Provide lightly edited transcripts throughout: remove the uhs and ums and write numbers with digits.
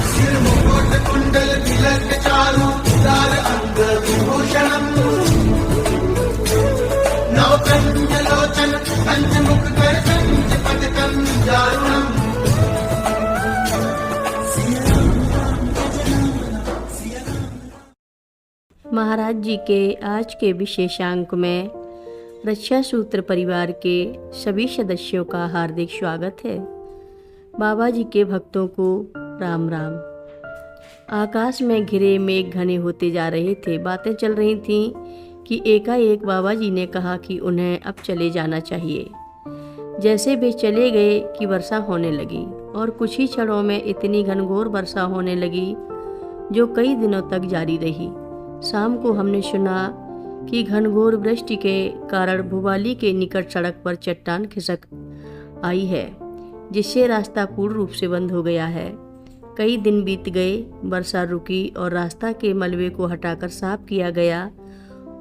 सिर मुकुट कुंडल तिलक चारु उदार अंग विभूषणम् नवकंज लोचन पंचमुख कर कंज पदकं दारुणम्। महाराज जी के आज के विशेषांक में रक्षा सूत्र परिवार के सभी सदस्यों का हार्दिक स्वागत है। बाबा जी के भक्तों को राम राम। आकाश में घिरे मेघ घने होते जा रहे थे। बातें चल रही थीं कि एकाएक बाबा जी ने कहा कि उन्हें अब चले जाना चाहिए। जैसे वे चले गए कि वर्षा होने लगी और कुछ ही क्षणों में इतनी घनघोर वर्षा होने लगी जो कई दिनों तक जारी रही। शाम को हमने सुना कि घनघोर वृष्टि के कारण भुवाली के निकट सड़क पर चट्टान खिसक आई है, जिससे रास्ता पूर्ण रूप से बंद हो गया है। कई दिन बीत गए, वर्षा रुकी और रास्ता के मलबे को हटाकर साफ किया गया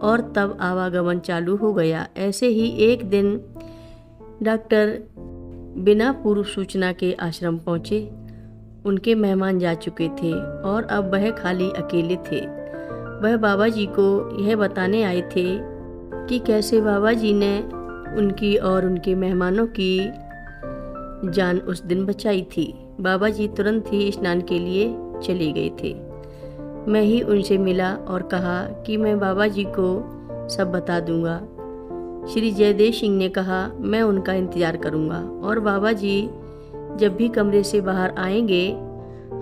और तब आवागमन चालू हो गया। ऐसे ही एक दिन डॉक्टर बिना पूर्व सूचना के आश्रम पहुँचे। उनके मेहमान जा चुके थे और अब वह खाली अकेले थे। वह बाबा जी को यह बताने आए थे कि कैसे बाबा जी ने उनकी और उनके मेहमानों की जान उस दिन बचाई थी। बाबा जी तुरंत ही स्नान के लिए चले गए थे। मैं ही उनसे मिला और कहा कि मैं बाबा जी को सब बता दूंगा। श्री जयदेव सिंह ने कहा मैं उनका इंतज़ार करूंगा और बाबा जी जब भी कमरे से बाहर आएंगे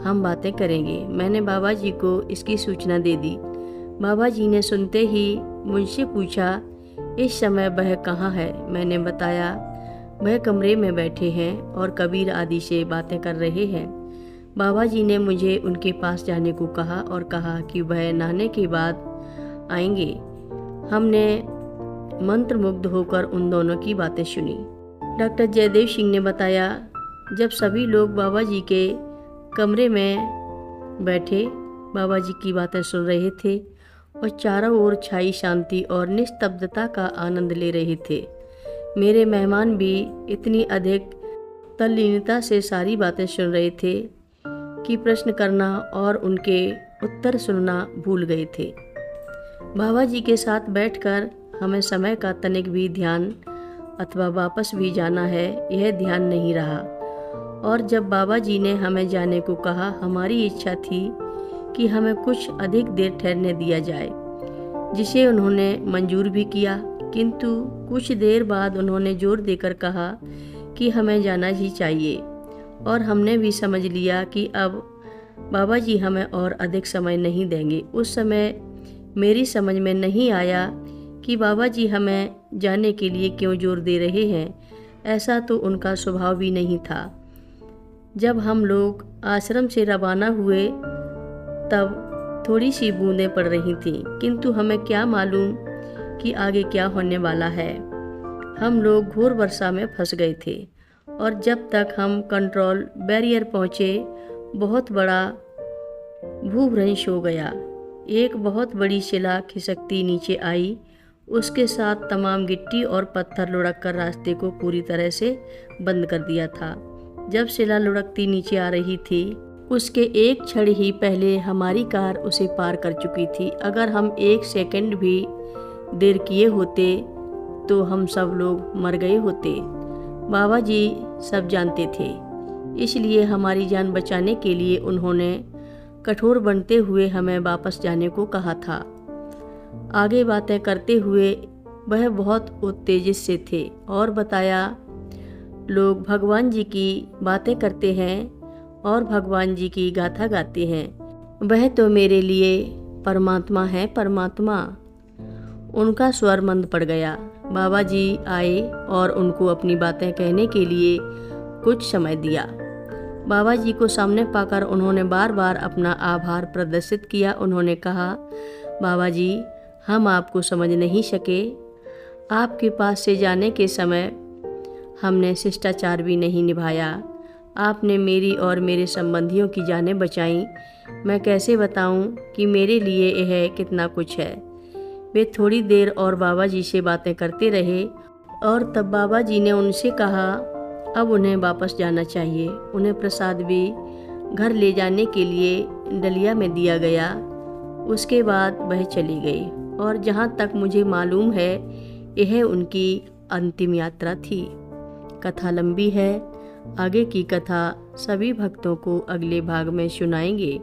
हम बातें करेंगे। मैंने बाबा जी को इसकी सूचना दे दी। बाबा जी ने सुनते ही मुझसे पूछा इस समय वह कहाँ है। मैंने बताया वह कमरे में बैठे हैं और कबीर आदि से बातें कर रहे हैं। बाबा जी ने मुझे उनके पास जाने को कहा और कहा कि वह नहाने के बाद आएंगे। हमने मंत्रमुग्ध होकर उन दोनों की बातें सुनी। डॉक्टर जयदेव सिंह ने बताया जब सभी लोग बाबा जी के कमरे में बैठे बाबा जी की बातें सुन रहे थे और चारों ओर छाई शांति और निस्तब्धता का आनंद ले रहे थे। मेरे मेहमान भी इतनी अधिक तल्लीनता से सारी बातें सुन रहे थे कि प्रश्न करना और उनके उत्तर सुनना भूल गए थे। बाबा जी के साथ बैठकर हमें समय का तनिक भी ध्यान अथवा वापस भी जाना है यह ध्यान नहीं रहा। और जब बाबा जी ने हमें जाने को कहा हमारी इच्छा थी कि हमें कुछ अधिक देर ठहरने दिया जाए, जिसे उन्होंने मंजूर भी किया। किंतु कुछ देर बाद उन्होंने जोर देकर कहा कि हमें जाना ही चाहिए और हमने भी समझ लिया कि अब बाबा जी हमें और अधिक समय नहीं देंगे। उस समय मेरी समझ में नहीं आया कि बाबा जी हमें जाने के लिए क्यों जोर दे रहे हैं। ऐसा तो उनका स्वभाव भी नहीं था। जब हम लोग आश्रम से रवाना हुए तब थोड़ी सी बूंदें पड़ रही थीं, किंतु हमें क्या मालूम कि आगे क्या होने वाला है। हम लोग घोर वर्षा में फंस गए थे और जब तक हम कंट्रोल बैरियर पहुँचे बहुत बड़ा भूभ्रंश हो गया। एक बहुत बड़ी शिला खिसकती नीचे आई। उसके साथ तमाम गिट्टी और पत्थर लुढ़क कर रास्ते को पूरी तरह से बंद कर दिया था। जब शिला लुढ़कती नीचे आ रही थी उसके एक क्षण ही पहले हमारी कार उसे पार कर चुकी थी। अगर हम एक सेकंड भी देर किए होते तो हम सब लोग मर गए होते। बाबा जी सब जानते थे, इसलिए हमारी जान बचाने के लिए उन्होंने कठोर बनते हुए हमें वापस जाने को कहा था। आगे बातें करते हुए वह बहुत उत्तेजित से थे और बताया लोग भगवान जी की बातें करते हैं और भगवान जी की गाथा गाते हैं। वह तो मेरे लिए परमात्मा है, परमात्मा। उनका स्वर मंद पड़ गया। बाबा जी आए और उनको अपनी बातें कहने के लिए कुछ समय दिया। बाबा जी को सामने पाकर उन्होंने बार बार अपना आभार प्रदर्शित किया। उन्होंने कहा बाबा जी हम आपको समझ नहीं सके। आपके पास से जाने के समय हमने शिष्टाचार भी नहीं निभाया। आपने मेरी और मेरे संबंधियों की जानें बचाई। मैं कैसे बताऊं कि मेरे लिए यह कितना कुछ है। वे थोड़ी देर और बाबा जी से बातें करते रहे और तब बाबा जी ने उनसे कहा अब उन्हें वापस जाना चाहिए। उन्हें प्रसाद भी घर ले जाने के लिए डलिया में दिया गया। उसके बाद वह चली गई और जहाँ तक मुझे मालूम है यह उनकी अंतिम यात्रा थी। कथा लंबी है, आगे की कथा सभी भक्तों को अगले भाग में सुनाएंगे।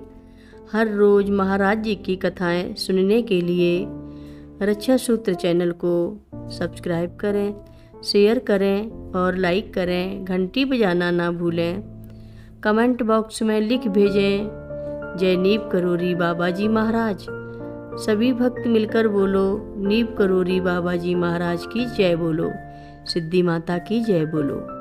हर रोज़ महाराज जी की कथाएं सुनने के लिए रक्षा सूत्र चैनल को सब्सक्राइब करें, शेयर करें और लाइक करें। घंटी बजाना ना भूलें। कमेंट बॉक्स में लिख भेजें जय नीव करोरी बाबा जी महाराज। सभी भक्त मिलकर बोलो नीव करोरी बाबा जी महाराज की जय बोलो, सिद्धि माता की जय बोलो।